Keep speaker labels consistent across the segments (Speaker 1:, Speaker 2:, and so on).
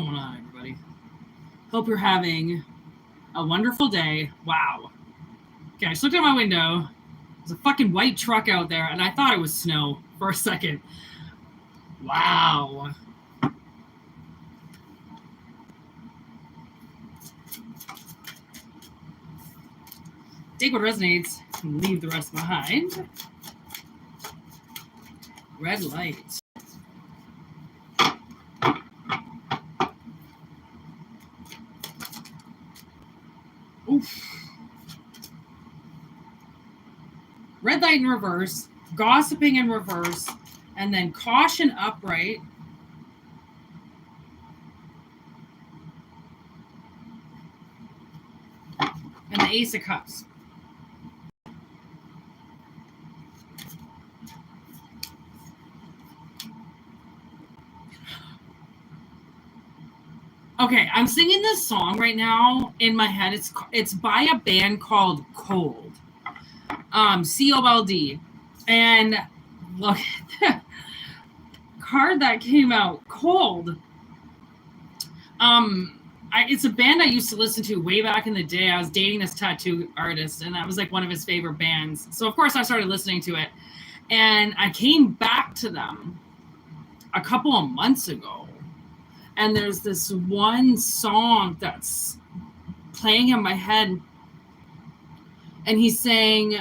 Speaker 1: going on, everybody? Hope you're having a wonderful day. Wow. Okay, I just looked out my window. There's a fucking white truck out there, and I thought it was snow for a second. Wow. Take what resonates and leave the rest behind. Red light. Oof. Red light in reverse, gossiping in reverse, and then caution upright. And the Ace of Cups. Okay, I'm singing this song right now in my head. It's by a band called Cold. COLD. And look at the card that came out. Cold. It's a band I used to listen to way back in the day. I was dating this tattoo artist, and that was like one of his favorite bands. So of course I started listening to it. And I came back to them a couple of months ago. And there's this one song that's playing in my head. And he's saying,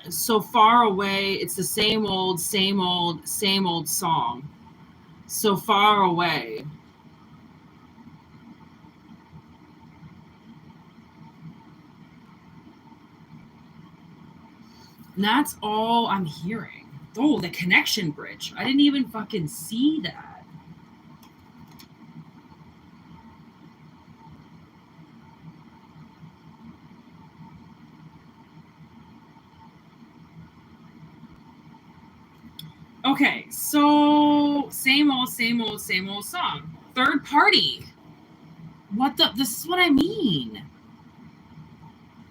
Speaker 1: so far away, it's the same old song. So far away. And that's all I'm hearing. Oh, the connection bridge. I didn't even fucking see that. Okay, so same old song. Third party. This is what I mean.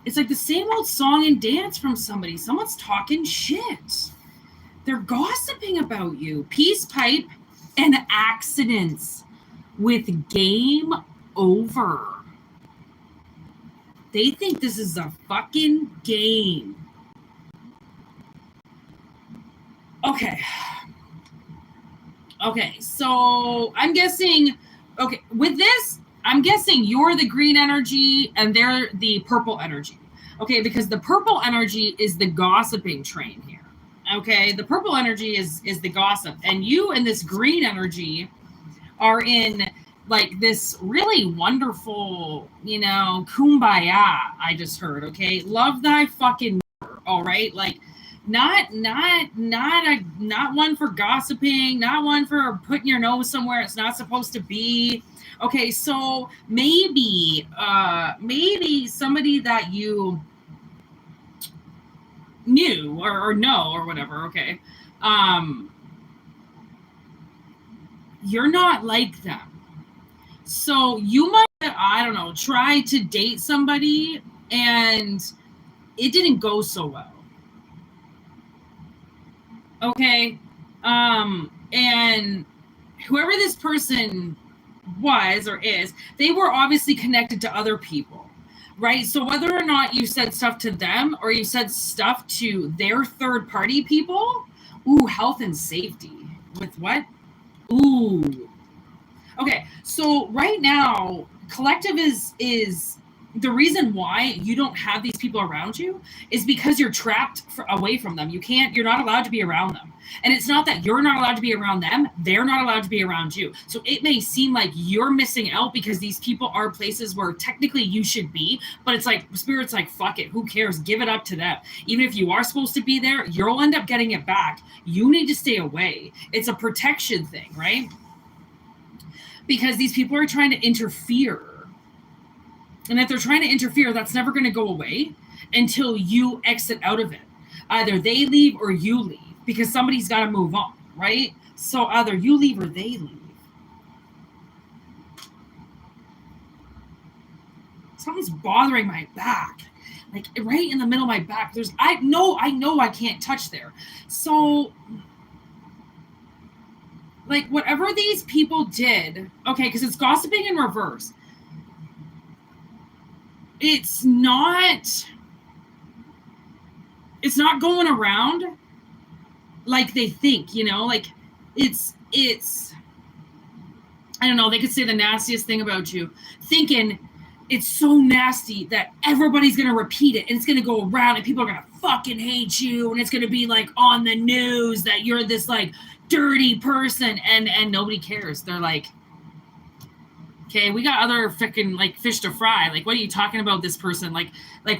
Speaker 1: It's like the same old song and dance from somebody. Someone's talking shit. They're gossiping about you. Peace pipe and accidents with game over. They think this is a fucking game. Okay, so I'm guessing, with this, I'm guessing you're the green energy and they're the purple energy. Okay, because the purple energy is the gossiping train here. Okay, the purple energy is the gossip. And you and this green energy are in like this really wonderful, kumbaya, I just heard, okay? Love thy fucking neighbor, all right? Like, not one for gossiping, not one for putting your nose somewhere it's not supposed to be. Okay, so maybe somebody that you knew or know or whatever, okay, you're not like them. So you might, I don't know, try to date somebody and it didn't go so well. Okay, and whoever this person was or is, they were obviously connected to other people, right? So whether or not you said stuff to them or you said stuff to their third party people, health and safety. With what? Okay, so right now, collective is the reason why you don't have these people around you is because you're trapped away from them. You're not allowed to be around them. And it's not that you're not allowed to be around them. They're not allowed to be around you. So it may seem like you're missing out because these people are places where technically you should be, but it's like, Spirit's like, fuck it. Who cares? Give it up to them. Even if you are supposed to be there, you'll end up getting it back. You need to stay away. It's a protection thing, right? Because these people are trying to interfere. And if they're trying to interfere, that's never going to go away until you exit out of it. Either they leave or you leave because somebody's got to move on, right? So either you leave or they leave. Something's bothering my back. Like right in the middle of my back. I know I can't touch there. So like whatever these people did, okay, because it's gossiping in reverse. It's not going around like they think, you know, like it's I don't know, they could say the nastiest thing about you, thinking it's so nasty that everybody's going to repeat it and it's going to go around and people are going to fucking hate you and it's going to be like on the news that you're this like dirty person and nobody cares. They're like, okay, we got other freaking like fish to fry. Like, what are you talking about this person? Like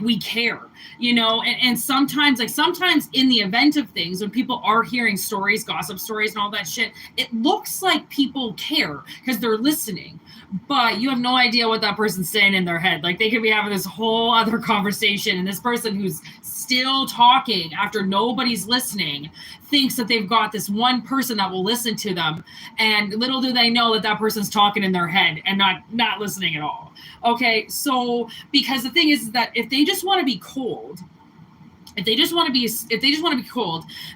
Speaker 1: we care, you know? And sometimes in the event of things, when people are hearing stories, gossip stories and all that shit, it looks like people care because they're listening, but you have no idea what that person's saying in their head. Like, they could be having this whole other conversation and this person who's still talking after nobody's listening thinks that they've got this one person that will listen to them, and little do they know that that person's talking in their head and not listening at all. Okay, so because the thing is that if they just want to be cold,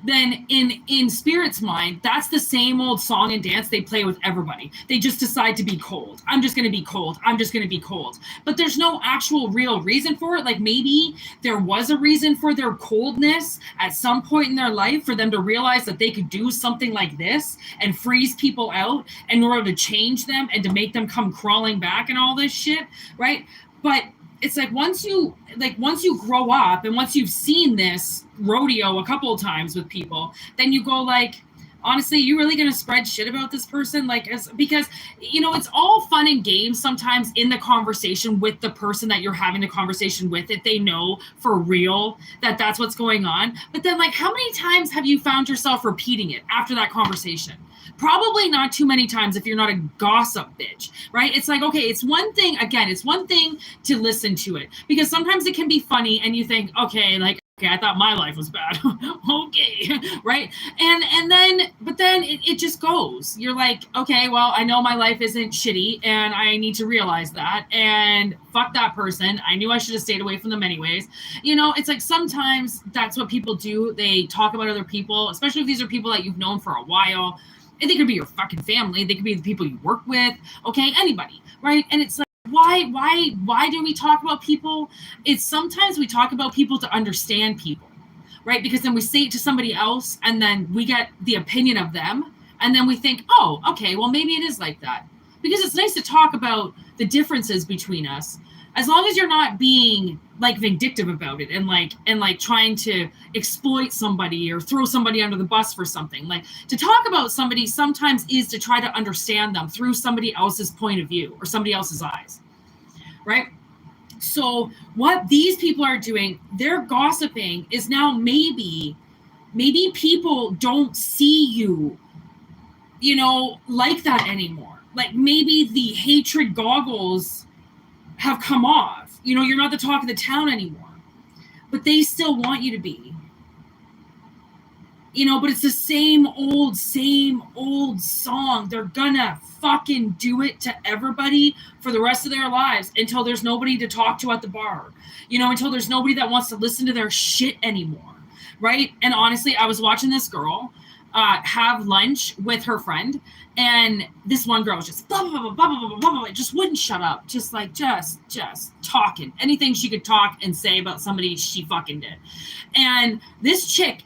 Speaker 1: then in Spirit's mind, that's the same old song and dance they play with everybody. They just decide to be cold. I'm just going to be cold. I'm just going to be cold. But there's no actual real reason for it. Like, maybe there was a reason for their coldness at some point in their life for them to realize that they could do something like this and freeze people out in order to change them and to make them come crawling back and all this shit, right? But it's like once you grow up and once you've seen this rodeo a couple of times with people, then you go like, honestly, you really gonna spread shit about this person? Like, because, you know, it's all fun and games sometimes in the conversation with the person that you're having the conversation with, if they know for real that that's what's going on. But then, like, how many times have you found yourself repeating it after that conversation? Probably not too many times if you're not a gossip bitch, right? It's like, okay, it's one thing to listen to it, because sometimes it can be funny and you think, okay, I thought my life was bad. Okay, right? And then it just goes. You're like, okay, well, I know my life isn't shitty and I need to realize that, and fuck that person. I knew I should have stayed away from them anyways. You know, it's like sometimes that's what people do. They talk about other people, especially if these are people that you've known for a while. And they could be your fucking family. They could be the people you work with. Okay, anybody, right? And it's like, why do we talk about people? It's sometimes we talk about people to understand people, right? Because then we say it to somebody else and then we get the opinion of them. And then we think, oh, okay, well, maybe it is like that. Because it's nice to talk about the differences between us, as long as you're not being like vindictive about it and like trying to exploit somebody or throw somebody under the bus for something. Like, to talk about somebody sometimes is to try to understand them through somebody else's point of view or somebody else's eyes, right? So what these people are doing, their gossiping is now maybe people don't see you, you know, like that anymore. Like, maybe the hatred goggles have come off. You know, you're not the talk of the town anymore, but they still want you to be. You know, but it's the same old song. They're gonna fucking do it to everybody for the rest of their lives until there's nobody to talk to at the bar. You know, until there's nobody that wants to listen to their shit anymore, right? And honestly, I was watching this girl have lunch with her friend, and this one girl was just blah, blah, blah, blah, blah, blah, blah, blah, just wouldn't shut up. Just talking. Anything she could talk and say about somebody, she fucking did. And this chick,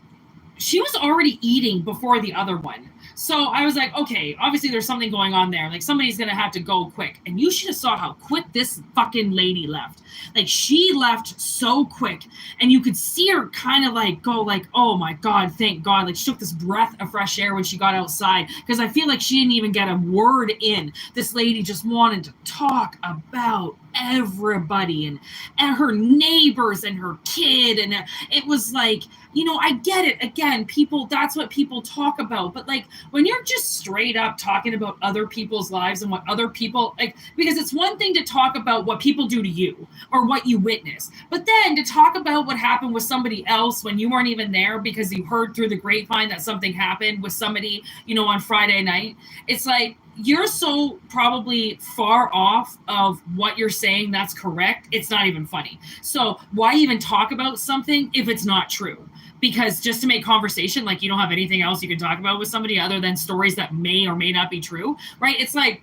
Speaker 1: she was already eating before the other one. So I was like, okay, obviously there's something going on there. Like, somebody's going to have to go quick. And you should have saw how quick this fucking lady left. Like, she left so quick. And you could see her kind of like go like, oh my God, thank God. Like, she took this breath of fresh air when she got outside. Because I feel like she didn't even get a word in. This lady just wanted to talk about everybody and her neighbors and her kid. And it was like, you know, I get it. Again, people, that's what people talk about. But like, when you're just straight up talking about other people's lives and what other people, like, because it's one thing to talk about what people do to you or what you witness, but then to talk about what happened with somebody else when you weren't even there because you heard through the grapevine that something happened with somebody, you know, on Friday night. It's like, you're so probably far off of what you're saying that's correct, it's not even funny. So why even talk about something if it's not true? Because just to make conversation, like you don't have anything else you can talk about with somebody other than stories that may or may not be true, right? It's like,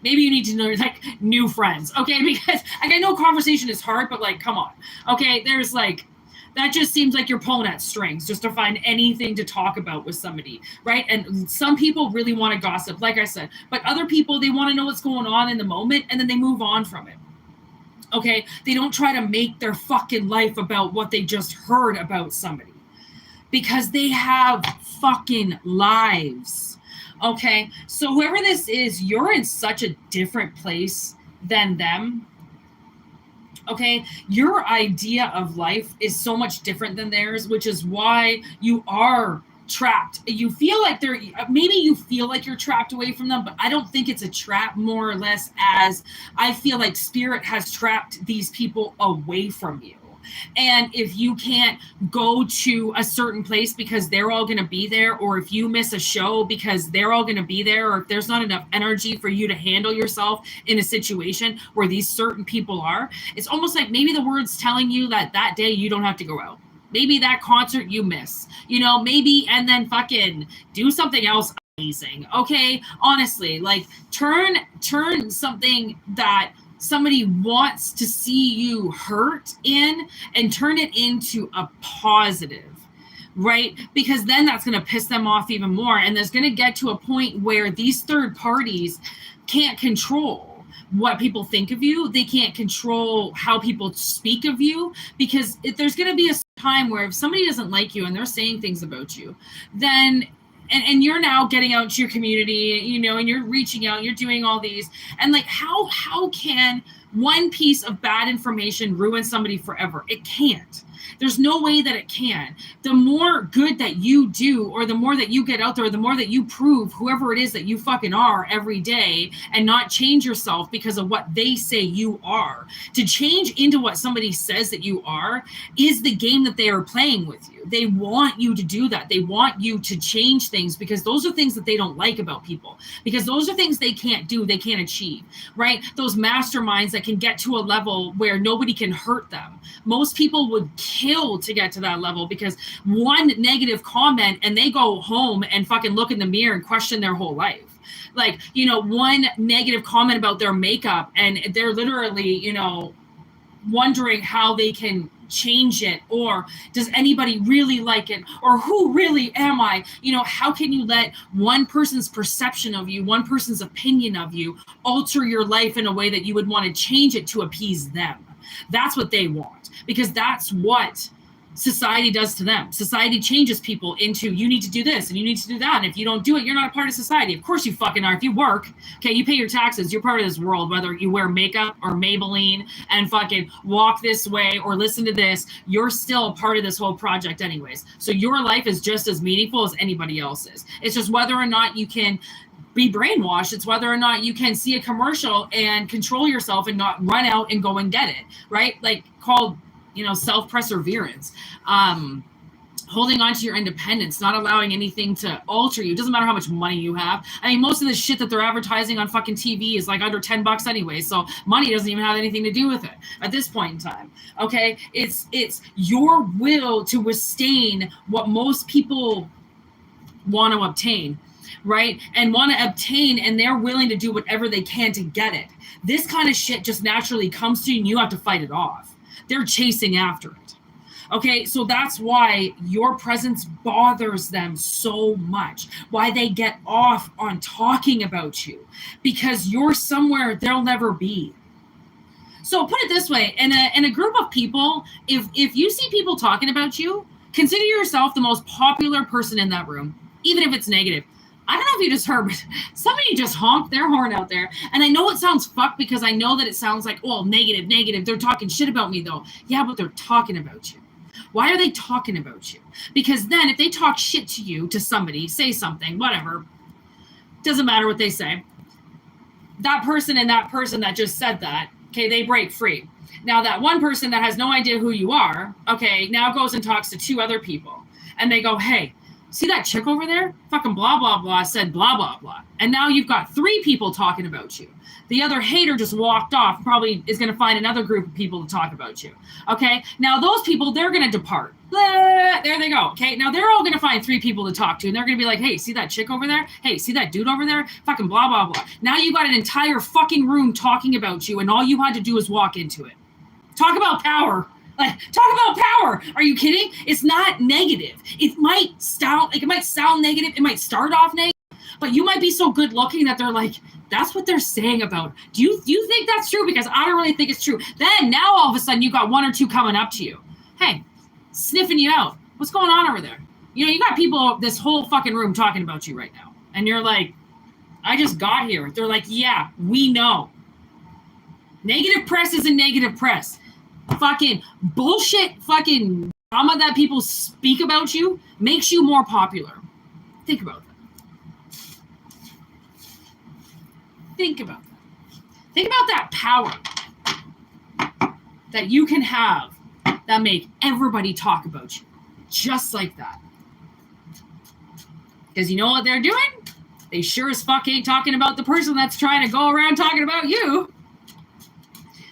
Speaker 1: maybe you need to know like new friends, okay? Because like I know conversation is hard, but like, come on, okay? There's like, that just seems like you're pulling at strings just to find anything to talk about with somebody, right? And some people really want to gossip, like I said, but other people, they want to know what's going on in the moment and then they move on from it. Okay, they don't try to make their fucking life about what they just heard about somebody because they have fucking lives. Okay, so whoever this is, you're in such a different place than them. Okay, your idea of life is so much different than theirs, which is why you are trapped. You feel like they're, maybe you feel like you're trapped away from them, but I don't think it's a trap, more or less, as I feel like spirit has trapped these people away from you. And if you can't go to a certain place because they're all going to be there, or if you miss a show because they're all going to be there, or if there's not enough energy for you to handle yourself in a situation where these certain people are, it's almost like maybe the word's telling you that that day you don't have to go out. Maybe that concert you miss, you know, maybe, and then fucking do something else amazing. Okay. Honestly, like turn something that somebody wants to see you hurt in and turn it into a positive, right? Because then that's going to piss them off even more. And there's going to get to a point where these third parties can't control what people think of you. They can't control how people speak of you, because if there's going to be a time where if somebody doesn't like you and they're saying things about you, then and you're now getting out to your community, you know, and you're reaching out, you're doing all these, and like how can one piece of bad information ruin somebody forever? It can't. There's no way that it can. The more good that you do, or the more that you get out there, the more that you prove whoever it is that you fucking are every day, and not change yourself because of what they say you are. To change into what somebody says that you are is the game that they are playing with you. They want you to do that. They want you to change things because those are things that they don't like about people, because those are things they can't do, they can't achieve, right? Those masterminds that can get to a level where nobody can hurt them. Most people would kill to get to that level because one negative comment and they go home and fucking look in the mirror and question their whole life. Like, you know, one negative comment about their makeup and they're literally, you know, wondering how they can change it, or does anybody really like it, or who really am I? You know, how can you let one person's perception of you, one person's opinion of you, alter your life in a way that you would want to change it to appease them? That's what they want, because that's what society does to them. Society changes people into, you need to do this and you need to do that, and if you don't do it, you're not a part of society. Of course you fucking are. If you work, okay, you pay your taxes, you're part of this world, whether you wear makeup or Maybelline and fucking walk this way or listen to this, you're still a part of this whole project anyways. So your life is just as meaningful as anybody else's. It's just whether or not you can be brainwashed. It's whether or not you can see a commercial and control yourself and not run out and go and get it, right? Like, called, you know, self-perseverance, holding on to your independence, not allowing anything to alter you. It doesn't matter how much money you have. I mean, most of the shit that they're advertising on fucking TV is like under $10 anyway, so money doesn't even have anything to do with it at this point in time. Okay, it's your will to withstand what most people want to obtain, right? And want to obtain, and they're willing to do whatever they can to get it. This kind of shit just naturally comes to you and you have to fight it off. They're chasing after it. Okay, so that's why your presence bothers them so much, why they get off on talking about you, because you're somewhere they'll never be. So put it this way, in a group of people, if you see people talking about you, consider yourself the most popular person in that room, even if it's negative. I don't know if you just heard, but somebody just honked their horn out there. And I know it sounds fucked because I know that it sounds like, oh, negative. They're talking shit about me, though. Yeah, but they're talking about you. Why are they talking about you? Because then if they talk shit to you, to somebody, say something, whatever, doesn't matter what they say, that person and that person that just said that, okay, they break free. Now that one person that has no idea who you are, okay, now goes and talks to two other people. And they go, hey, see that chick over there? Fucking blah, blah, blah said blah, blah, blah. And now you've got 3 people talking about you. The other hater just walked off, probably is going to find another group of people to talk about you. Okay? Now those people, they're going to depart. Blah, there they go. Okay? Now they're all going to find 3 people to talk to, and they're going to be like, hey, see that chick over there? Hey, see that dude over there? Fucking blah, blah, blah. Now you got an entire fucking room talking about you, and all you had to do is walk into it. Talk about power. Like, talk about power. Are you kidding? It's not negative. It might sound negative. It might start off negative, but you might be so good looking that they're like, that's what they're saying about. Do you think that's true? Because I don't really think it's true. Then now all of a sudden you got 1 or 2 coming up to you. Hey, sniffing you out. What's going on over there? You know, you got people, this whole fucking room talking about you right now. And you're like, I just got here. They're like, yeah, we know. Negative press isn't negative press. Fucking bullshit fucking drama that people speak about you makes you more popular. Think about that. Think about that. Think about that power that you can have that make everybody talk about you. Just like that. Because you know what they're doing? They sure as fuck ain't talking about the person that's trying to go around talking about you.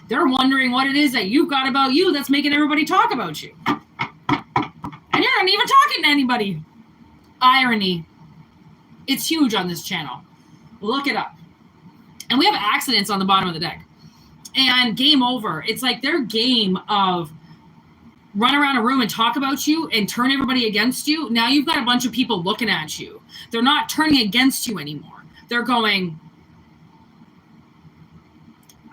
Speaker 1: They're wondering what it is that you've got about you that's making everybody talk about you. And you're not even talking to anybody. Irony. It's huge on this channel. Look it up. And we have accidents on the bottom of the deck. And game over. It's like their game of run around a room and talk about you and turn everybody against you. Now you've got a bunch of people looking at you. They're not turning against you anymore. They're going,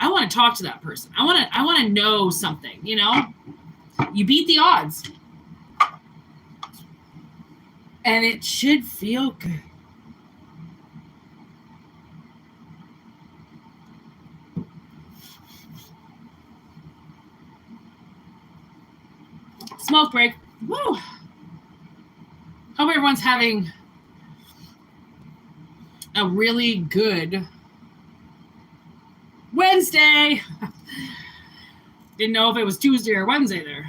Speaker 1: I want to talk to that person. I want to know something, you know? You beat the odds. And it should feel good. Smoke break. Woo. Hope everyone's having a really good Wednesday. Didn't know if it was Tuesday or Wednesday there.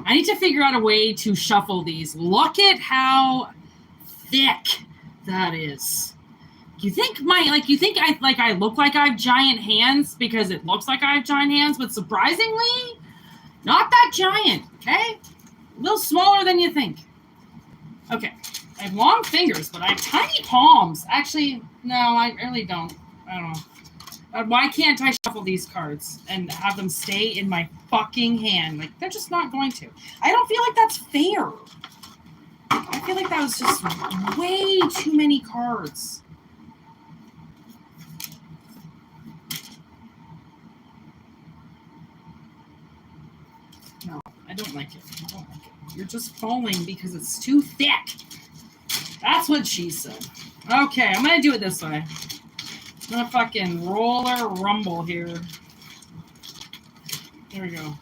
Speaker 1: I need to figure out a way to shuffle these. Look at how thick that is. You think I look like I have giant hands because it looks like I have giant hands, but surprisingly, not that giant, okay? A little smaller than you think. Okay, I have long fingers, but I have tiny palms. Actually, no, I really don't. I don't know. Why can't I shuffle these cards and have them stay in my fucking hand? Like, they're just not going to. I don't feel like that's fair. I feel like that was just way too many cards. No, I don't like it. I don't like it. You're just falling because it's too thick. That's what she said. Okay, I'm going to do it this way. I'm gonna fucking roller rumble here. There we go.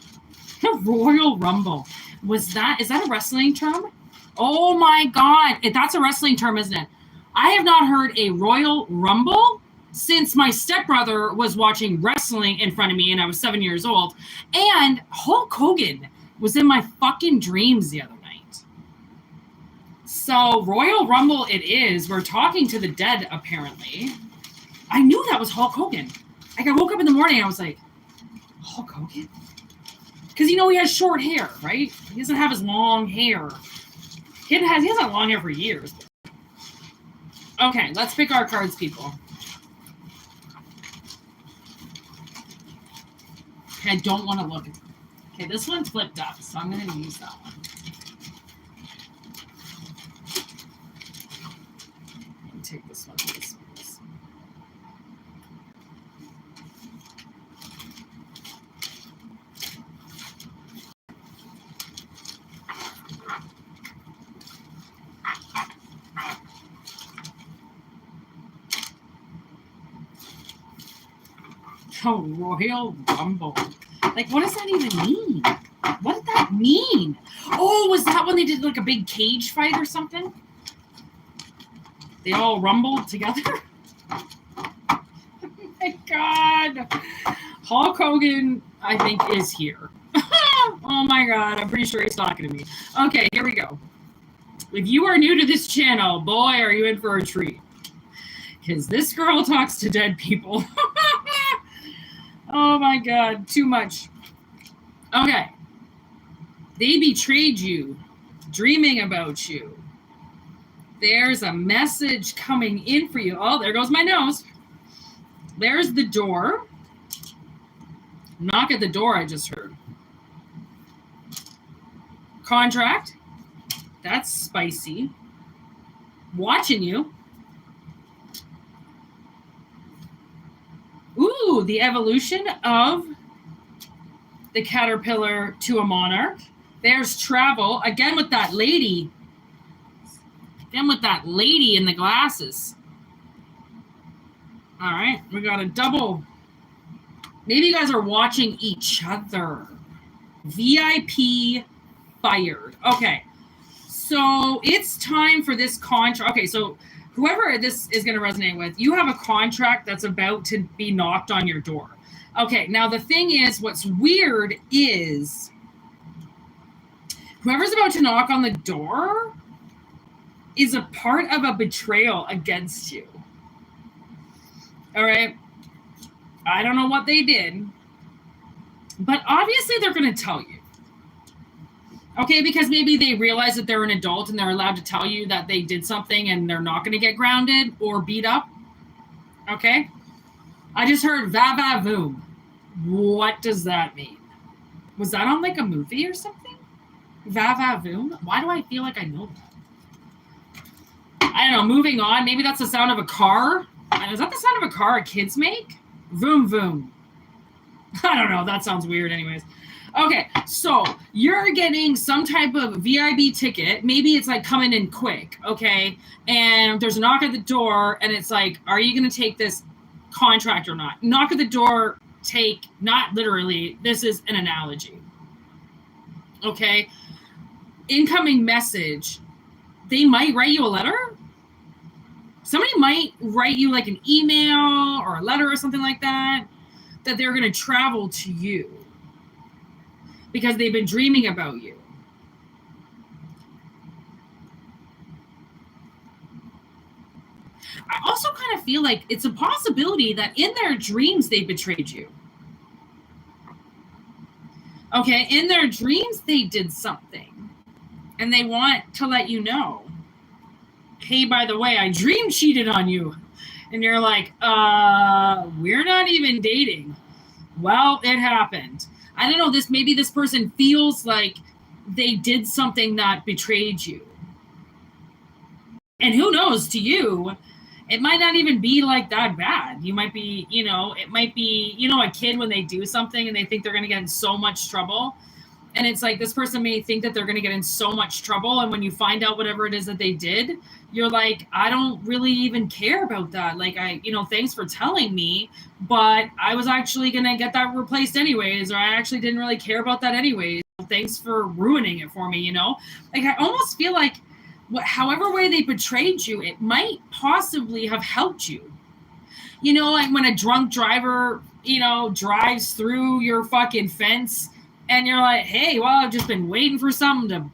Speaker 1: Royal Rumble. Is that a wrestling term? Oh my God. That's a wrestling term, isn't it? I have not heard a Royal Rumble since my stepbrother was watching wrestling in front of me and I was 7 years old. And Hulk Hogan was in my fucking dreams the other night. So Royal Rumble it is. We're talking to the dead, apparently. I knew that was Hulk Hogan. Like, I woke up in the morning and I was like, Hulk Hogan? Because, you know, he has short hair, right? He doesn't have his long hair. He hasn't long hair for years. Okay, let's pick our cards, people. Okay, I don't want to look at them. Okay, this one's flipped up, so I'm going to use that one. Let me take this one. Oh, Royal Rumble. Like, what does that even mean? What did that mean? Oh, was that when they did like a big cage fight or something? They all rumbled together? Oh my God. Hulk Hogan, I think, is here. Oh my God, I'm pretty sure he's talking to me. Okay, here we go. If you are new to this channel, boy, are you in for a treat. Because this girl talks to dead people. Oh my God, too much. Okay. They betrayed you, dreaming about you. There's a message coming in for you. Oh, there goes my nose. There's the door. Knock at the door, I just heard. Contract. That's spicy. Watching you. Ooh, the evolution of the caterpillar to a monarch. There's travel. Again with that lady. Again with that lady in the glasses. All right, we got a double. Maybe you guys are watching each other. VIP fired. Okay, so it's time for this contract. Okay, so whoever this is going to resonate with, you have a contract that's about to be knocked on your door. Okay, now the thing is, what's weird is whoever's about to knock on the door is a part of a betrayal against you. All right? I don't know what they did, but obviously they're going to tell you. Okay, because maybe they realize that they're an adult and they're allowed to tell you that they did something and they're not going to get grounded or beat up. Okay? I just heard va-va-voom. What does that mean? Was that on like a movie or something? Va-va-voom? Why do I feel like I know that? I don't know, moving on. Maybe that's the sound of a car. Is that the sound of a car kids make? Voom, voom. I don't know. That sounds weird anyways. Okay, so you're getting some type of VIB ticket. Maybe it's like coming in quick, okay? And there's a knock at the door, and it's like, are you going to take this contract or not? Knock at the door, take, not literally. This is an analogy. Okay? Incoming message. They might write you a letter. Somebody might write you like an email or a letter or something like that they're going to travel to you because they've been dreaming about you. I also kind of feel like it's a possibility that in their dreams they betrayed you. Okay, in their dreams they did something and they want to let you know. Hey, by the way, I dream cheated on you. And you're like, we're not even dating. Well, it happened. I don't know, maybe this person feels like they did something that betrayed you. And who knows, to you, it might not even be like that bad. You might be, it might be, a kid when they do something and they think they're going to get in so much trouble. And it's like this person may think that they're going to get in so much trouble. And when you find out whatever it is that they did, you're like, I don't really even care about that. Like, thanks for telling me, but I was actually going to get that replaced anyways, or I actually didn't really care about that anyways. Thanks for ruining it for me, Like, I almost feel like however way they betrayed you, it might possibly have helped you. Like when a drunk driver, drives through your fucking fence, and you're like, hey, well, I've just been waiting for something to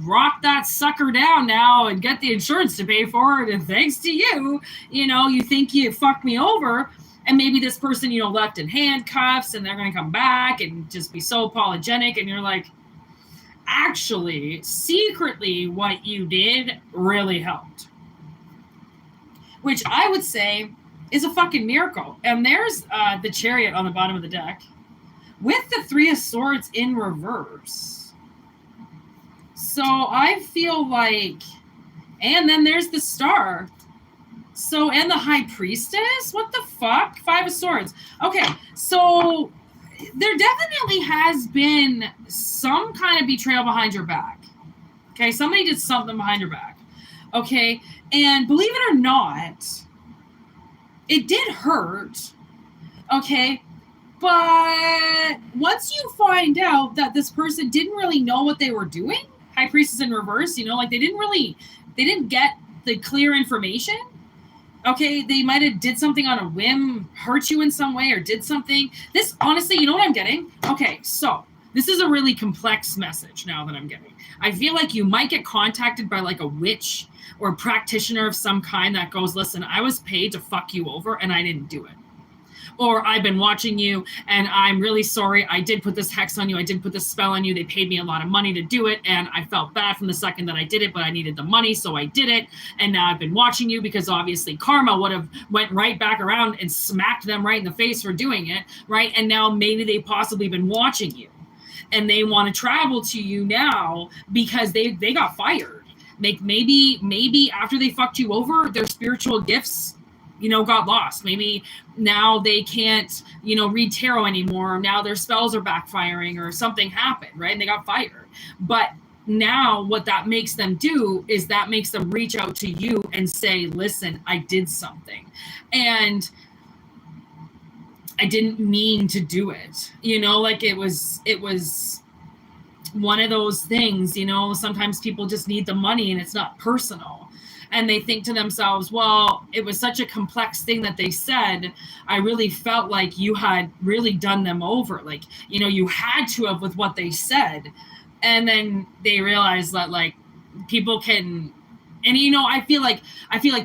Speaker 1: rock that sucker down now and get the insurance to pay for it. And thanks to you, you think you fucked me over. And maybe this person, left in handcuffs and they're going to come back and just be so apologetic. And you're like, actually, secretly, what you did really helped. Which I would say is a fucking miracle. And there's the Chariot on the bottom of the deck, with the Three of Swords in reverse. So I feel like, and then there's the Star. So, and the High Priestess? What the fuck? Five of Swords. Okay, so there definitely has been some kind of betrayal behind your back. Okay, somebody did something behind your back. Okay, and believe it or not, it did hurt. Okay, But once you find out that this person didn't really know what they were doing, High Priestess in reverse, like they didn't get the clear information. Okay, they might have did something on a whim, hurt you in some way, or did something. This, honestly, you know what I'm getting? Okay, so this is a really complex message now that I'm getting. I feel like you might get contacted by like a witch or a practitioner of some kind that goes, listen, I was paid to fuck you over and I didn't do it. Or I've been watching you and I'm really sorry. I did put this hex on you. I did put this spell on you. They paid me a lot of money to do it. And I felt bad from the second that I did it, but I needed the money. So I did it. And now I've been watching you because obviously karma would have went right back around and smacked them right in the face for doing it. Right. And now maybe they possibly been watching you and they want to travel to you now because they got fired. Maybe after they fucked you over, their spiritual gifts got lost. Maybe now they can't, read tarot anymore. Now their spells are backfiring or something happened, right? And they got fired. But now what that makes them do is that makes them reach out to you and say, listen, I did something. And I didn't mean to do it. Like it was one of those things, sometimes people just need the money and it's not personal. And they think to themselves, well, it was such a complex thing that they said. I really felt like you had really done them over. Like, you had to have with what they said. And then they realize that like people can, and I feel like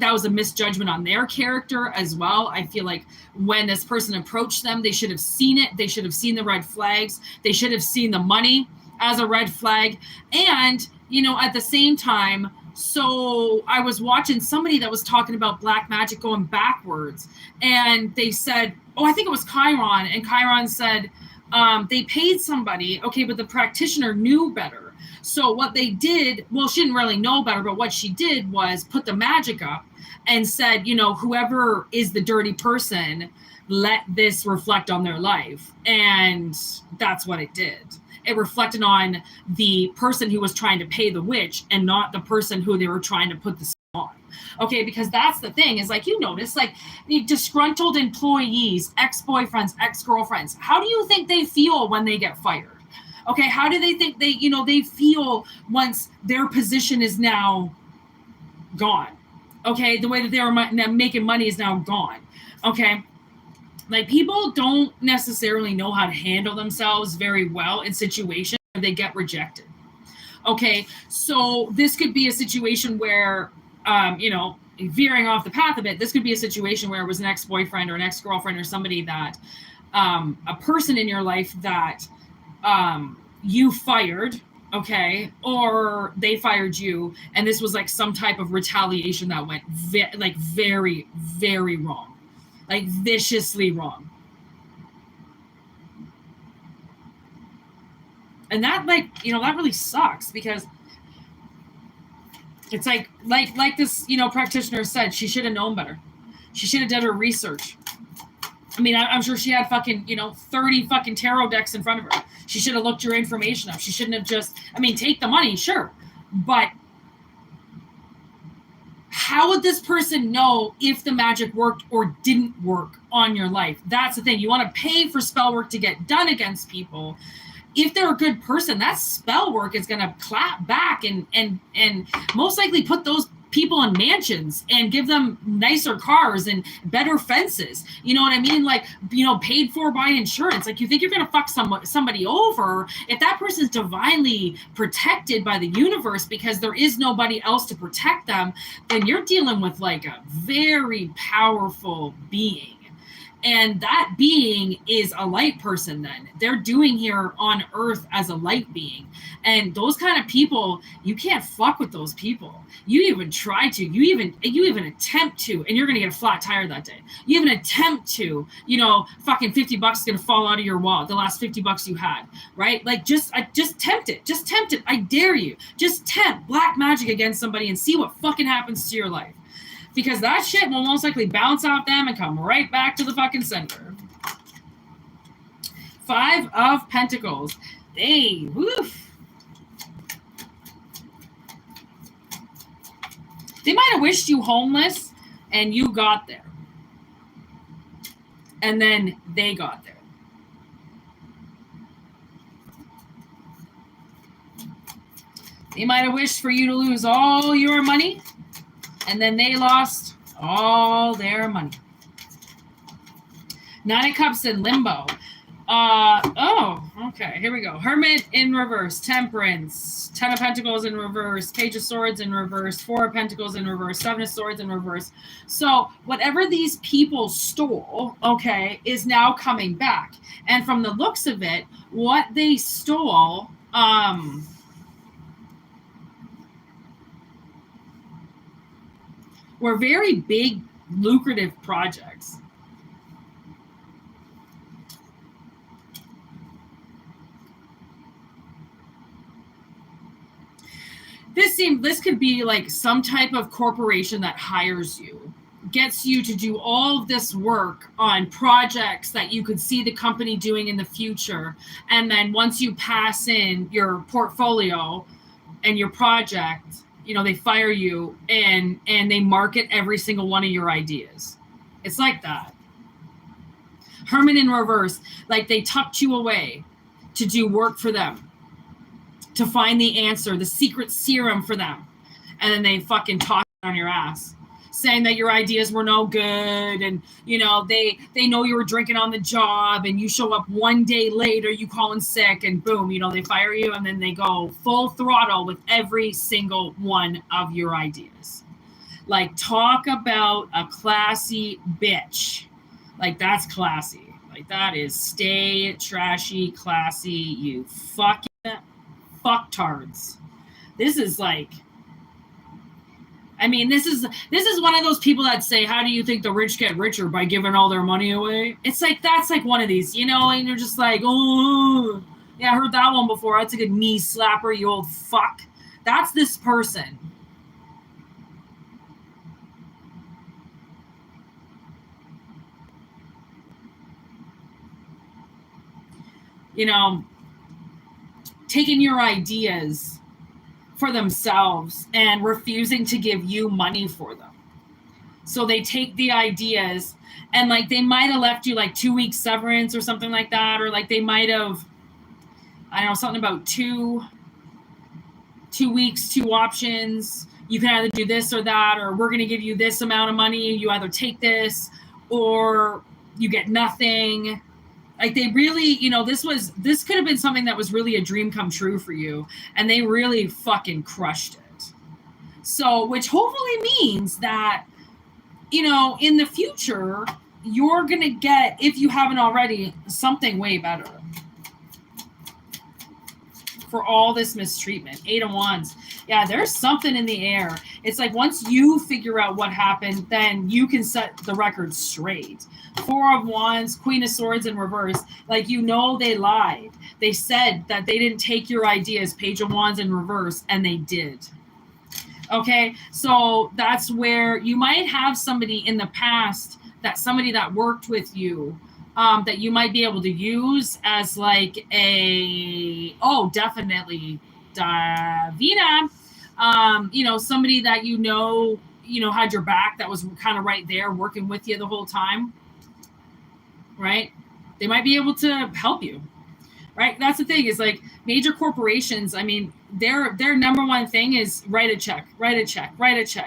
Speaker 1: that was a misjudgment on their character as well. I feel like when this person approached them, they should have seen it. They should have seen the red flags. They should have seen the money as a red flag. And, at the same time, so I was watching somebody that was talking about black magic going backwards, and they said, I think it was Chiron, and Chiron said they paid somebody, okay, but the practitioner knew better. So what they did, well, she didn't really know better, but what she did was put the magic up and said, whoever is the dirty person, let this reflect on their life. And that's what it did. It reflected on the person who was trying to pay the witch and not the person who they were trying to put the spell on. Okay, because that's the thing is like, notice like the disgruntled employees, ex-boyfriends, ex-girlfriends, how do you think they feel when they get fired? Okay, how do they think they feel once their position is now gone? Okay, the way that they were making money is now gone. Okay. Like people don't necessarily know how to handle themselves very well in situations where they get rejected. Okay, so this could be a situation where, veering off the path a bit, this could be a situation where it was an ex-boyfriend or an ex-girlfriend or somebody that, a person in your life that you fired, okay, or they fired you, and this was like some type of retaliation that went very, very wrong. Like viciously wrong. And that that really sucks because it's like this, practitioner said, she should have known better. She should have done her research. I mean, I'm sure she had fucking, 30 fucking tarot decks in front of her. She should have looked your information up. She shouldn't have just, take the money, sure. But how would this person know if the magic worked or didn't work on your life? That's the thing. You want to pay for spell work to get done against people. If they're a good person, that spell work is going to clap back and most likely put those people in mansions and give them nicer cars and better fences. You know what I mean? Like, paid for by insurance. Like, you think you're going to fuck somebody over if that person's divinely protected by the universe because there is nobody else to protect them, then you're dealing with like a very powerful being. And that being is a light person then. They're doing here on earth as a light being. And those kind of people, you can't fuck with those people. You even try to, you even attempt to, and you're going to get a flat tire that day. You even attempt to, fucking $50 is going to fall out of your wallet, the last $50 you had, right? Like just tempt it. Just tempt it. I dare you. Just tempt black magic against somebody and see what fucking happens to your life. Because that shit will most likely bounce off them and come right back to the fucking center. 5 of Pentacles. Hey, woof. They might have wished you homeless and you got there. And then they got there. They might have wished for you to lose all your money, and then they lost all their money. Nine of Cups in limbo. Okay, here we go. Hermit in reverse, Temperance, Ten of Pentacles in reverse, Page of Swords in reverse, Four of Pentacles in reverse, Seven of Swords in reverse. So whatever these people stole, okay, is now coming back. And from the looks of it, what they stole, were very big, lucrative projects. This could be like some type of corporation that hires you, gets you to do all of this work on projects that you could see the company doing in the future. And then once you pass in your portfolio and your project, you know, they fire you and they market every single one of your ideas. It's like that. Hermit in reverse, like they tucked you away to do work for them, to find the answer, the secret serum for them. And then they fucking talk on your ass, saying that your ideas were no good. And, you know, they know you were drinking on the job, and you show up one day later, you call in sick, and boom, you know, they fire you. And then they go full throttle with every single one of your ideas. Like, talk about a classy bitch. Like, that's classy. Like, that is stay trashy, classy, you fucking fucktards. This is like, I mean, this is one of those people that say, how do you think the rich get richer? By giving all their money away? It's like, that's like one of these, you know, and you're just like, oh, yeah, I heard that one before. That's a good knee slapper, you old fuck. That's this person. You know, taking your ideas for themselves and refusing to give you money for them. So they take the ideas, and like they might have left you like 2 weeks severance or something like that, or like they might have, I don't know, something about 2 weeks, 2 options. You can either do this or that, or we're going to give you this amount of money. You either take this or you get nothing. Like they really, you know, this could have been something that was really a dream come true for you, and they really fucking crushed it. So, which hopefully means that, you know, in the future, you're going to get, if you haven't already, something way better for all this mistreatment. 8 of Wands. Yeah, there's something in the air. It's like once you figure out what happened, then you can set the record straight. 4 of Wands, Queen of Swords in reverse. Like, you know, they lied. They said that they didn't take your ideas, Page of Wands in reverse, and they did. Okay, so that's where you might have somebody in the past, that somebody that worked with you, that you might be able to use as like a, oh, definitely Davina, you know, somebody that you know, had your back, that was kind of right there working with you the whole time, right? They might be able to help you, right? That's the thing, is like major corporations, I mean, their number one thing is write a check,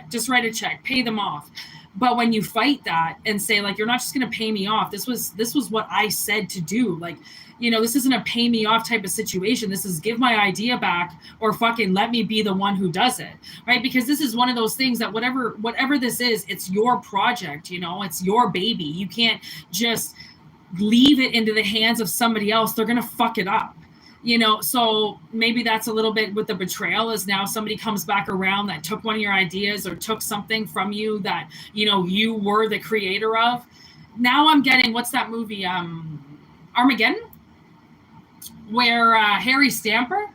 Speaker 1: just write a check, pay them off. But when you fight that and say, like, you're not just going to pay me off, this was what I said to do. Like, you know, this isn't a pay me off type of situation. This is give my idea back, or fucking let me be the one who does it, right? Because this is one of those things that whatever this is, it's your project, you know, it's your baby. You can't just leave it into the hands of somebody else. They're going to fuck it up. You know, so maybe that's a little bit with the betrayal, is now somebody comes back around that took one of your ideas or took something from you that, you know, you were the creator of. Now I'm getting, what's that movie? Armageddon, where Harry Stamper,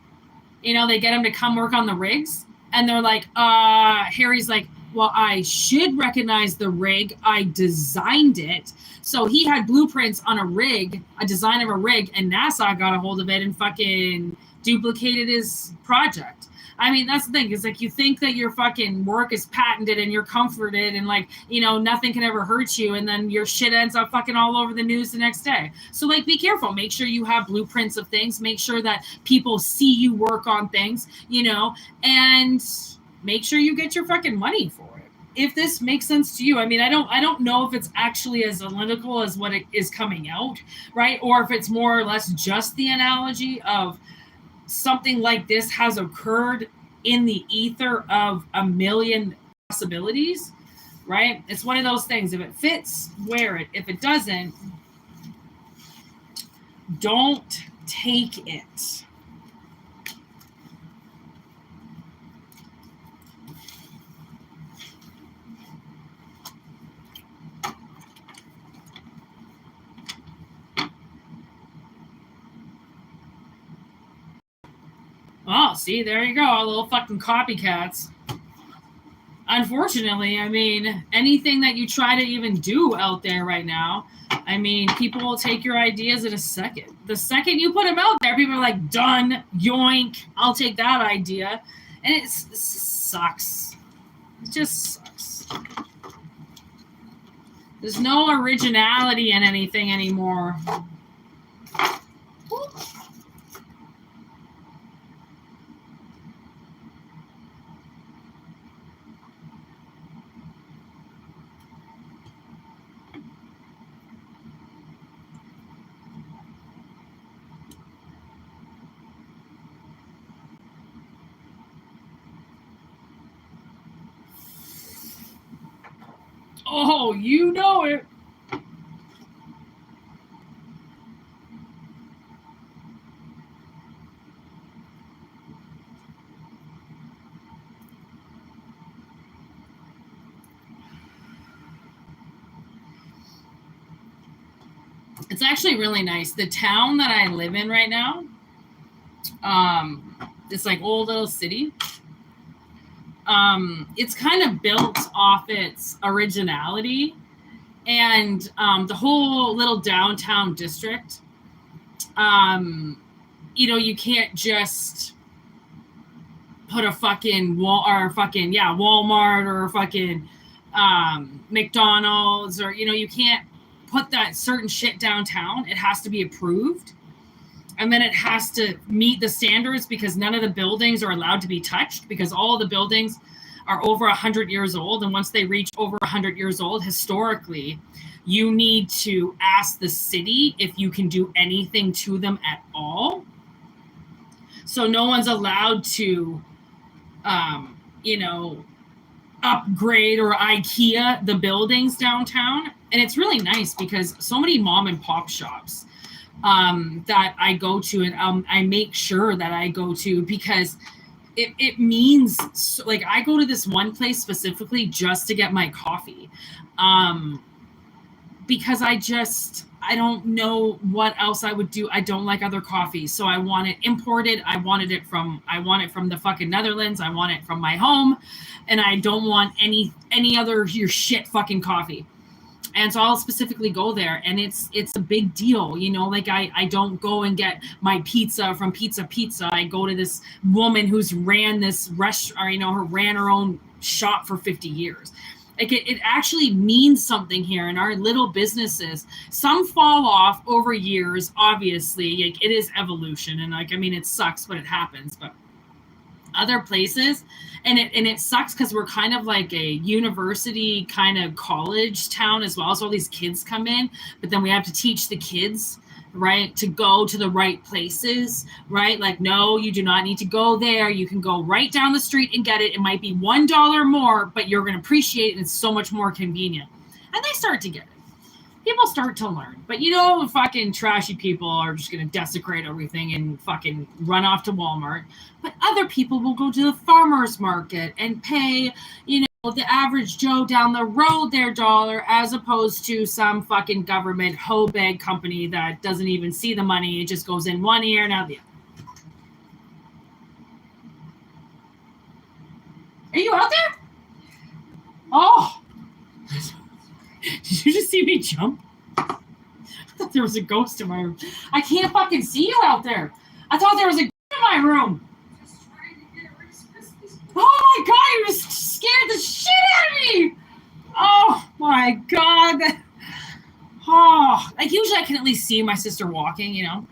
Speaker 1: you know, they get him to come work on the rigs, and they're like, Harry's like, well, I should recognize the rig. I designed it. So he had blueprints on a rig, a design of a rig, and NASA got a hold of it and fucking duplicated his project. I mean, that's the thing. It's like you think that your fucking work is patented and you're comforted and like, nothing can ever hurt you. And then your shit ends up fucking all over the news the next day. So like, be careful. Make sure you have blueprints of things. Make sure that people see you work on things, and make sure you get your fucking money for it. If this makes sense to you. I mean, I don't know if it's actually as analytical as what it is coming out, right? Or if it's more or less just the analogy of something like this has occurred in the ether of a million possibilities, right? It's one of those things. If it fits, wear it. If it doesn't, don't take it. Oh, see, there you go, all little fucking copycats. Unfortunately, I mean, anything that you try to even do out there right now, I mean, people will take your ideas in a second. The second you put them out there, people are like, done, yoink, I'll take that idea. And it sucks. It just sucks. There's no originality in anything anymore. Oh, you know it. It's actually really nice. The town that I live in right now, this like old little city, it's kind of built off its originality, and the whole little downtown district, you can't just put a fucking Walmart or a fucking McDonald's, or you can't put that certain shit downtown. It has to be approved, and then it has to meet the standards, because none of the buildings are allowed to be touched, because all the buildings are over 100 years old, and once they reach over 100 years old, historically, you need to ask the city if you can do anything to them at all. So no one's allowed to upgrade or IKEA the buildings downtown. And it's really nice because so many mom and pop shops that I go to, and I make sure that I go to, because it means, like, I go to this one place specifically just to get my coffee, because I don't know what else I would do. I don't like other coffees, so I want it imported. I want it from the fucking Netherlands. I want it from my home, and I don't want any other your shit fucking coffee. And so I'll specifically go there, and it's a big deal, like I don't go and get my pizza from Pizza. I go to this woman who's ran this restaurant, ran her own shop for 50 years. Like it actually means something here in our little businesses. Some fall off over years, obviously. Like, it is evolution, and it sucks, but it happens. But other places, and it sucks because we're kind of like a university kind of college town as well. So all these kids come in, but then we have to teach the kids, right, to go to the right places, right? Like, no, you do not need to go there. You can go right down the street and get it. It might be $1 more, but you're going to appreciate it. And it's so much more convenient. And they start to get it. People start to learn. But fucking trashy people are just going to desecrate everything and fucking run off to Walmart. But other people will go to the farmer's market and pay, the average Joe down the road their dollar, as opposed to some fucking government hoe bag company that doesn't even see the money. It just goes in one ear and out the other. Are you out there? Oh. Did you just see me jump? I thought there was a ghost in my room. I can't fucking see you out there. I thought there was a ghost in my room. Oh my God, you just scared the shit out of me. Oh my God. Oh, like usually I can at least see my sister walking, you know.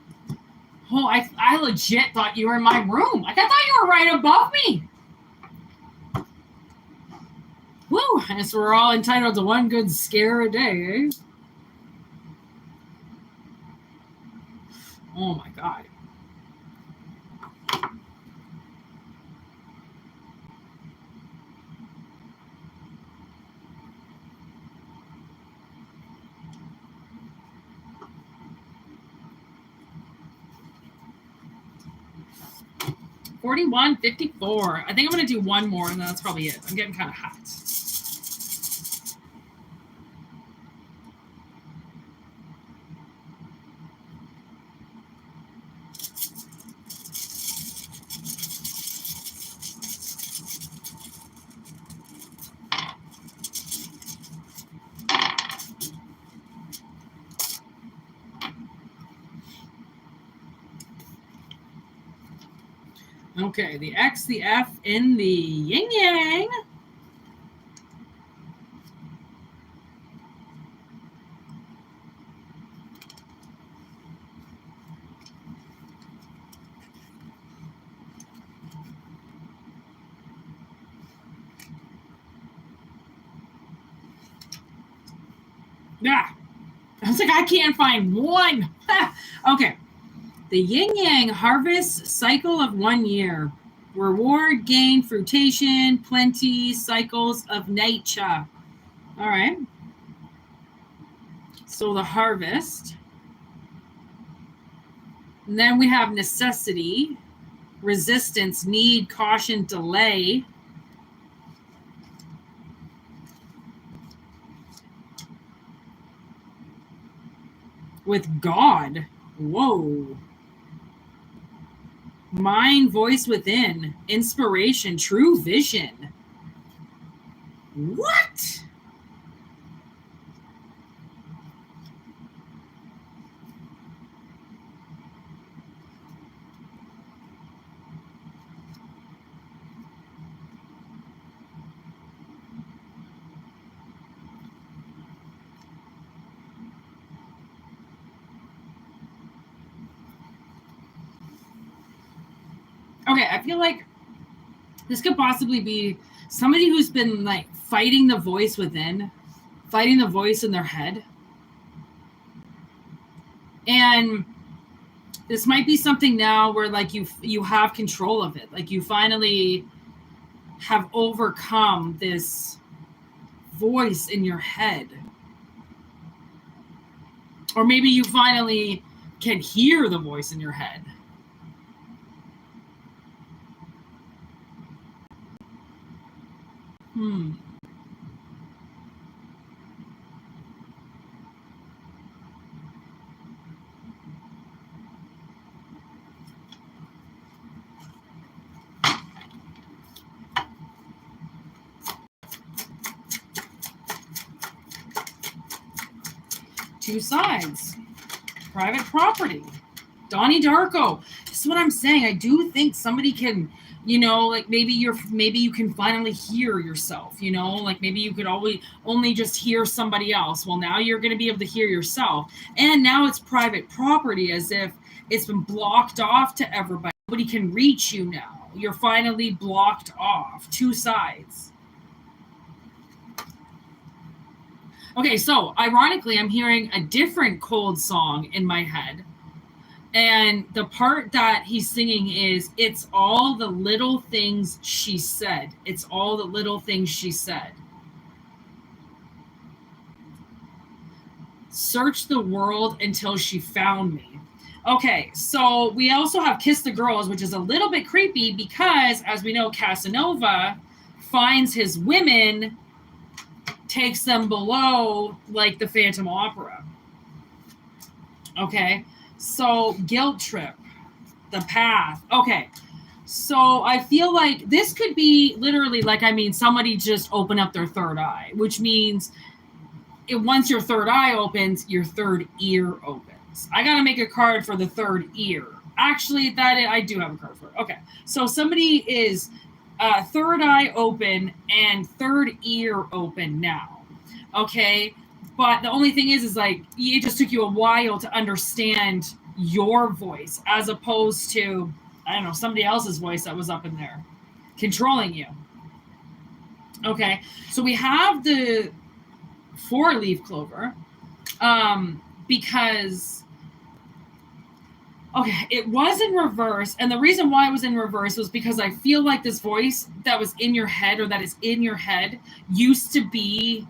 Speaker 1: Oh, I legit thought you were in my room. Like I thought you were right above me. Woo, I guess we're all entitled to one good scare a day, eh? Oh my God. $41.54. I think I'm gonna do one more, and that's probably it. I'm getting kind of hot. Okay, the X, the F, in the yin yang. Yeah. I was like, I can't find one. Okay. The yin yang harvest cycle of 1 year. Reward, gain, fruition, plenty, cycles of nature. All right. So the harvest. And then we have necessity, resistance, need, caution, delay. With God. Whoa. Mind, voice within, inspiration, true vision. What? Okay, I feel like this could possibly be somebody who's been like fighting the voice within, fighting the voice in their head. And this might be something now where like you have control of it. Like you finally have overcome this voice in your head. Or maybe you finally can hear the voice in your head. Hmm. Two sides. Private property. Donnie Darko. This is what I'm saying. I do think somebody can, you know, like maybe you can finally hear yourself, you know, like maybe you could always only just hear somebody else. Well, now you're going to be able to hear yourself. And now it's private property, as if it's been blocked off to everybody. Nobody can reach you now. You're finally blocked off. Two sides. Okay, so ironically, I'm hearing a different Cold song in my head. And the part that he's singing is, it's all the little things she said. It's all the little things she said. Search the world until she found me. Okay, so we also have Kiss the Girls, which is a little bit creepy because, as we know, Casanova finds his women, takes them below, like the Phantom Opera. Okay, so guilt trip, the path. Okay, so I feel like this could be literally like, I mean, somebody just opened up their third eye, which means once your third eye opens, your third ear opens. I got to make a card for the third ear. Actually, I do have a card for it. Okay, so somebody is third eye open and third ear open now. Okay. But the only thing is like, it just took you a while to understand your voice as opposed to, I don't know, somebody else's voice that was up in there controlling you. Okay. So we have the 4-leaf clover because, okay, it was in reverse. And the reason why it was in reverse was because I feel like this voice that was in your head or that is in your head used to be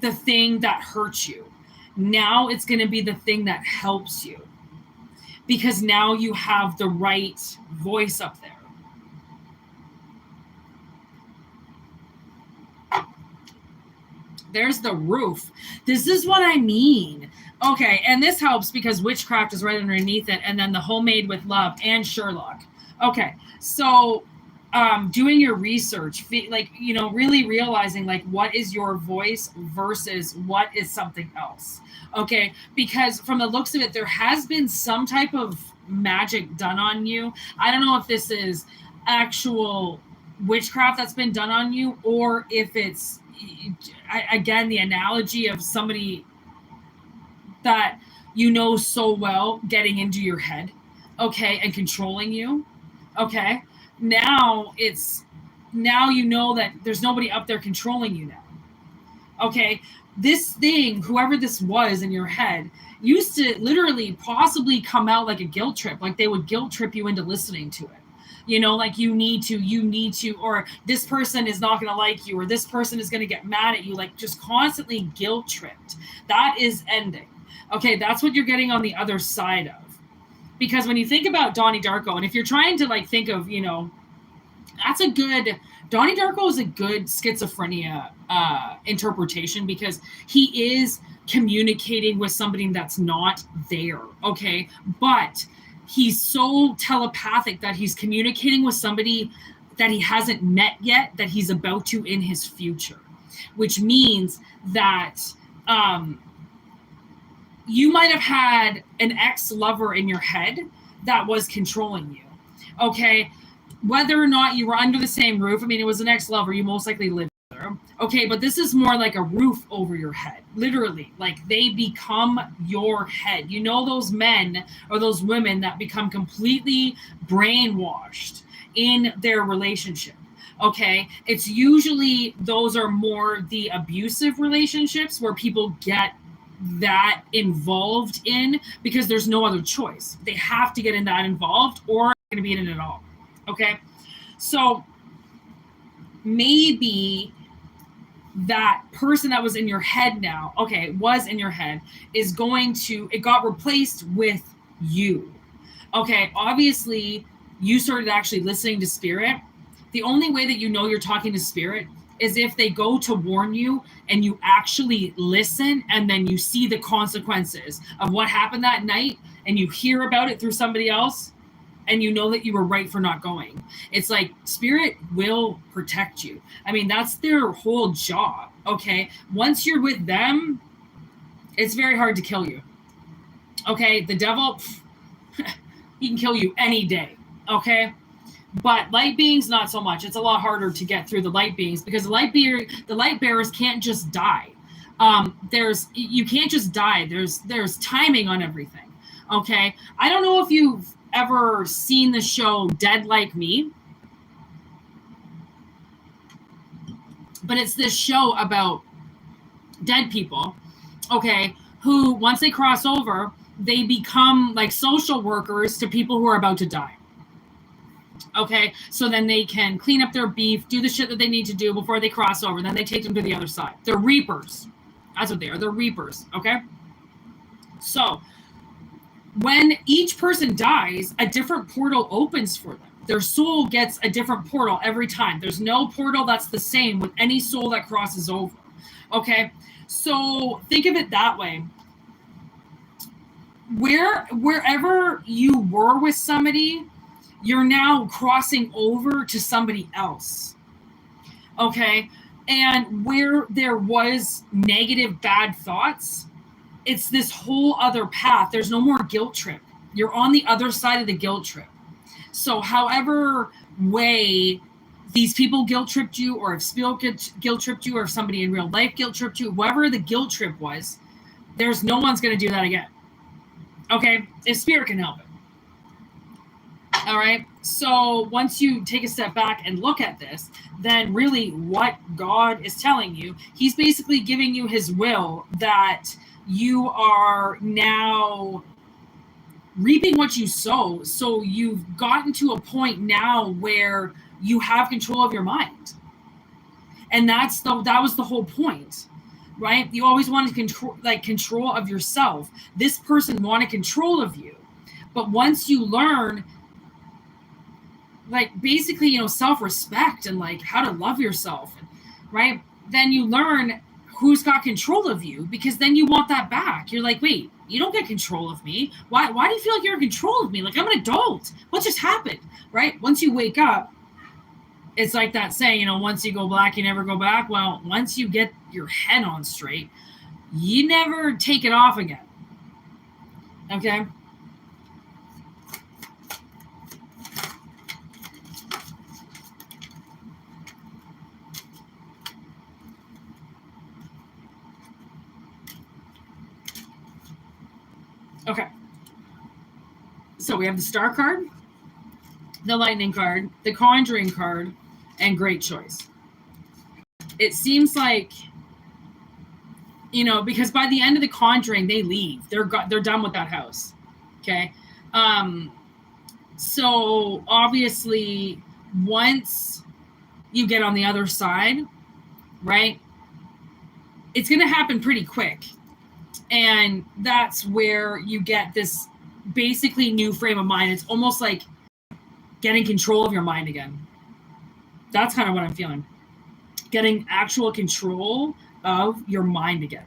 Speaker 1: the thing that hurts you. Now it's going to be the thing that helps you because now you have the right voice up there. There's the roof. This is what I mean. Okay, and this helps because witchcraft is right underneath it, and then the homemade with love and Sherlock. Okay, so doing your research, like, you know, really realizing like what is your voice versus what is something else. Okay, because from the looks of it, there has been some type of magic done on you. I don't know if this is actual witchcraft that's been done on you or if it's, again, the analogy of somebody that you know so well getting into your head, okay, and controlling you. Okay, now you know that there's nobody up there controlling you now. Okay, this thing, whoever this was in your head, used to literally possibly come out like a guilt trip, like they would guilt trip you into listening to it. You know, like you need to, or this person is not going to like you, or this person is going to get mad at you, like just constantly guilt tripped. That is ending. Okay, that's what you're getting on the other side of. Because when you think about Donnie Darko, and if you're trying to like think of, you know, that's a good, Donnie Darko is a good schizophrenia interpretation because he is communicating with somebody that's not there, okay? But he's so telepathic that he's communicating with somebody that he hasn't met yet, that he's about to in his future, which means that you might have had an ex-lover in your head that was controlling you, okay? Whether or not you were under the same roof, I mean, it was an ex-lover, you most likely lived there, okay? But this is more like a roof over your head, literally. Like, they become your head. You know those men or those women that become completely brainwashed in their relationship, okay? It's usually, those are more the abusive relationships where people get that involved in because there's no other choice. They have to get in that involved or not going to be in it at all. Okay, so maybe that person that was in your head now, okay, was in your head, is going to, it got replaced with you. Okay, obviously you started actually listening to spirit. The only way that you know you're talking to spirit is if they go to warn you and you actually listen and then you see the consequences of what happened that night and you hear about it through somebody else and you know that you were right for not going. It's like spirit will protect you. I mean, that's their whole job, okay? Once you're with them, it's very hard to kill you. Okay, the devil, he can kill you any day, okay? But light beings, not so much. It's a lot harder to get through the light beings because the light bearers can't just die. You can't just die. There's timing on everything. Okay. I don't know if you've ever seen the show Dead Like Me, but it's this show about dead people, okay, who once they cross over, they become like social workers to people who are about to die. Okay, so then they can clean up their beef, do the shit that they need to do before they cross over. Then they take them to the other side. They're reapers. That's what they are. They're reapers. Okay. So when each person dies, a different portal opens for them. Their soul gets a different portal every time. There's no portal that's the same with any soul that crosses over. Okay. So think of it that way. Wherever you were with somebody, you're now crossing over to somebody else. Okay. And where there was negative, bad thoughts, it's this whole other path. There's no more guilt trip. You're on the other side of the guilt trip. So however way these people guilt tripped you, or if Spiel guilt tripped you, or if somebody in real life guilt tripped you, whoever the guilt trip was, there's no one's going to do that again. Okay? If Spirit can help it. All right? So once you take a step back and look at this, then really what God is telling you, he's basically giving you his will that you are now reaping what you sow. So you've gotten to a point now where you have control of your mind. And that was the whole point, right? You always wanted control of yourself. This person wanted control of you. But once you learn, like, basically, self-respect and like how to love yourself, right? Then you learn who's got control of you, because then you want that back. You're like, wait, you don't get control of me. Why do you feel like you're in control of me? Like, I'm an adult. What just happened, right? Once you wake up, it's like that saying, once you go black, you never go back. Well, once you get your head on straight, you never take it off again. Okay? Okay. So we have the Star card, the Lightning card, the Conjuring card, and Great Choice. It seems like, because by the end of the Conjuring, they leave. They're done with that house. Okay. So obviously, once you get on the other side, right, it's going to happen pretty quick. And that's where you get this basically new frame of mind. It's almost like getting control of your mind again. That's kind of what I'm feeling. Getting actual control of your mind again,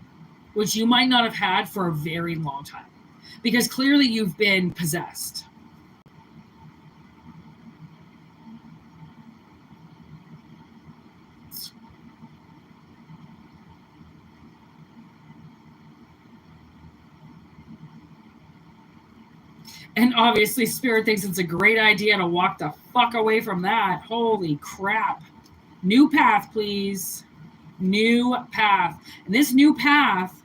Speaker 1: which you might not have had for a very long time, because clearly you've been possessed. And obviously, Spirit thinks it's a great idea to walk the fuck away from that. Holy crap. New path, please. New path. And this new path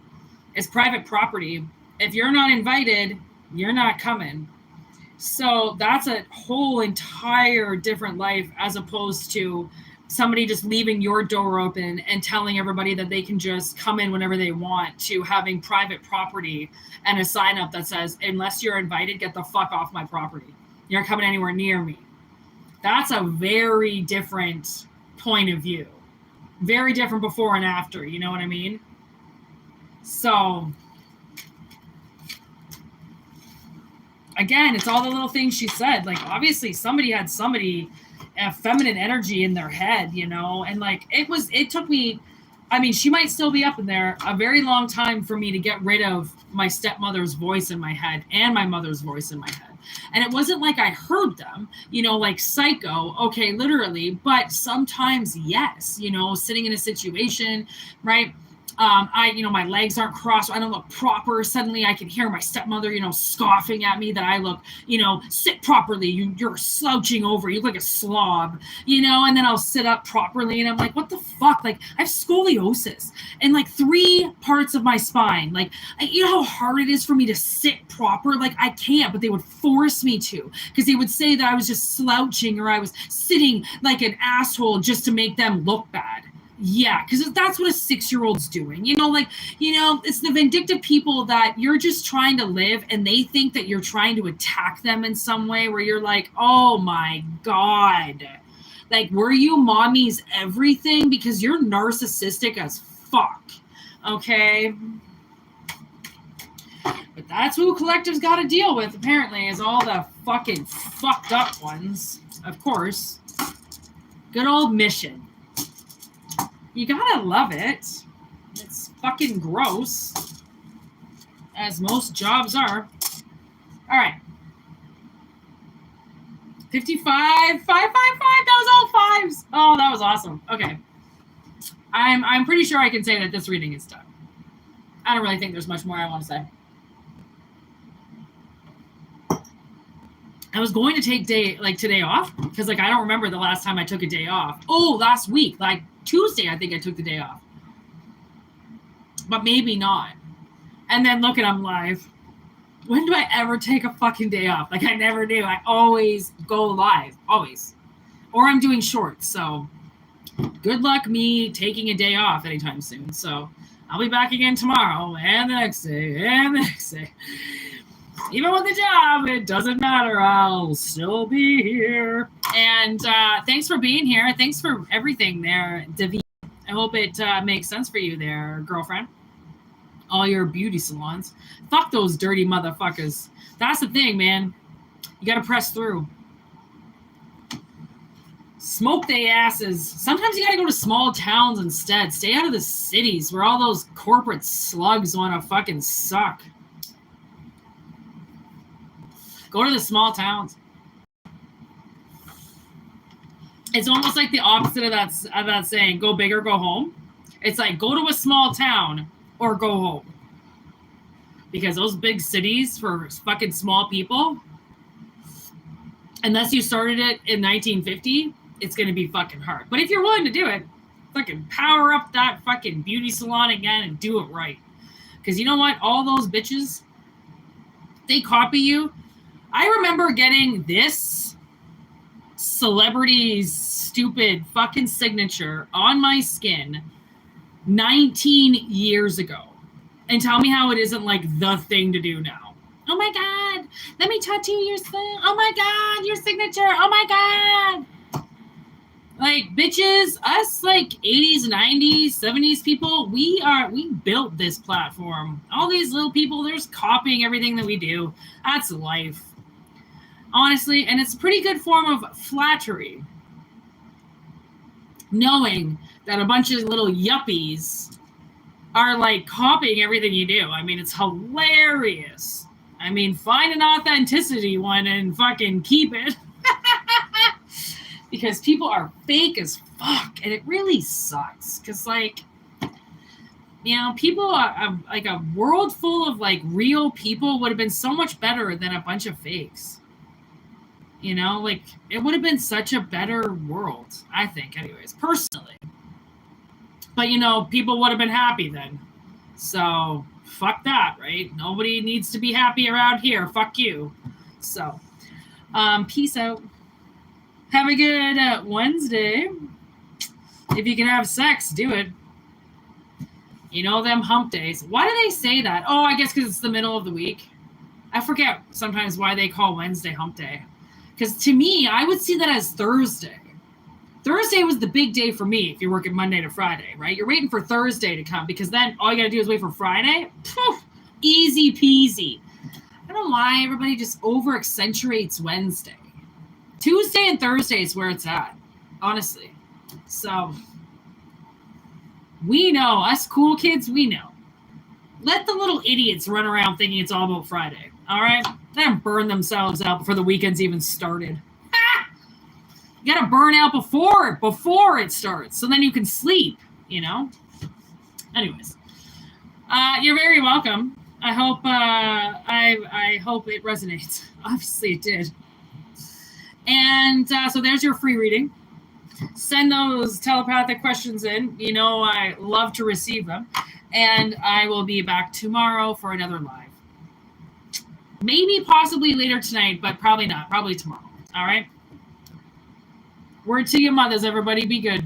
Speaker 1: is private property. If you're not invited, you're not coming. So that's a whole entire different life, as opposed to somebody just leaving your door open and telling everybody that they can just come in whenever they want, to having private property and a sign up that says, unless you're invited, get the fuck off my property. You're not coming anywhere near me. That's a very different point of view. Very different before and after, you know what I mean? So, again, it's all the little things she said. Like, obviously somebody had feminine energy in their head, and like, it took me, she might still be up in there, a very long time for me to get rid of my stepmother's voice in my head and my mother's voice in my head. And it wasn't like I heard them, like psycho, okay, literally, but sometimes, yes, sitting in a situation, right? My legs aren't crossed. I don't look proper. Suddenly I can hear my stepmother, scoffing at me that I look, sit properly. You're slouching over. You look like a slob, and then I'll sit up properly. And I'm like, what the fuck? Like, I have scoliosis and like 3 parts of my spine. Like, you know how hard it is for me to sit proper? Like, I can't, but they would force me to, because they would say that I was just slouching or I was sitting like an asshole just to make them look bad. Yeah, because that's what a 6-year-old's doing. It's the vindictive people that you're just trying to live, and they think that you're trying to attack them in some way, where you're like, oh my God. Like, were you mommy's everything? Because you're narcissistic as fuck. Okay? But that's who Collective's got to deal with, apparently, is all the fucking fucked up ones. Of course. Good old Mission. You gotta love it. It's fucking gross, as most jobs are. All right. 55, 555. That was all 5s. Oh, that was awesome. Okay. I'm pretty sure I can say that this reading is done. I don't really think there's much more I want to say. I was going to take today off because like I don't remember the last time I took a day off. Oh, last week, like Tuesday, I think I took the day off, but maybe not. And then look at I'm live. When do I ever take a fucking day off? Like I never do. I always go live, always, or I'm doing shorts. So good luck me taking a day off anytime soon. So I'll be back again tomorrow and the next day and the next day. Even with the job, it doesn't matter. I'll still be here. And thanks for being here. Thanks for everything there, Davi. I hope it makes sense for you there, girlfriend. All your beauty salons. Fuck those dirty motherfuckers. That's the thing, man. You got to press through. Smoke they asses. Sometimes you got to go to small towns instead. Stay out of the cities where all those corporate slugs want to fucking suck. Go to the small towns. It's almost like the opposite of that saying, go big or go home. It's like, go to a small town or go home. Because those big cities for fucking small people, unless you started it in 1950, it's going to be fucking hard. But if you're willing to do it, fucking power up that fucking beauty salon again and do it right. Because you know what? All those bitches, they copy you. I remember getting this celebrity's stupid fucking signature on my skin 19 years ago. And tell me how it isn't like the thing to do now. Oh my God, let me tattoo your thing. Oh my God, your signature. Oh my God. Like, bitches, us like 80s, 90s, 70s people, we built this platform. All these little people, they're just copying everything that we do. That's life. Honestly, and it's a pretty good form of flattery. Knowing that a bunch of little yuppies are like copying everything you do. I mean, it's hilarious. I mean, find an authenticity one and fucking keep it. Because people are fake as fuck. And it really sucks. Because, like, you know, people are like a world full of like real people would have been so much better than a bunch of fakes. You know, like, it would have been such a better world, I think, anyways, personally. But, you know, people would have been happy then. So, fuck that, right? Nobody needs to be happy around here. Fuck you. So, peace out. Have a good Wednesday. If you can have sex, do it. You know them hump days. Why do they say that? Oh, I guess because it's the middle of the week. I forget sometimes why they call Wednesday hump day. Because to me, I would see that as Thursday. Thursday was the big day for me if you're working Monday to Friday, right? You're waiting for Thursday to come because then all you got to do is wait for Friday. Poof, easy peasy. I don't know why everybody just over-accentuates Wednesday. Tuesday and Thursday is where it's at, honestly. So, we know, us cool kids, we know. Let the little idiots run around thinking it's all about Friday, all right? Let them burn themselves out before the weekend's even started. Ha! You got to burn out before it starts, so then you can sleep, you know? Anyways, you're very welcome. I hope I hope it resonates. Obviously it did. And so there's your free reading. Send those telepathic questions in. You know I love to receive them. And I will be back tomorrow for another live. Maybe possibly later tonight, but probably not. Probably tomorrow. All right? Word to your mothers, everybody. Be good.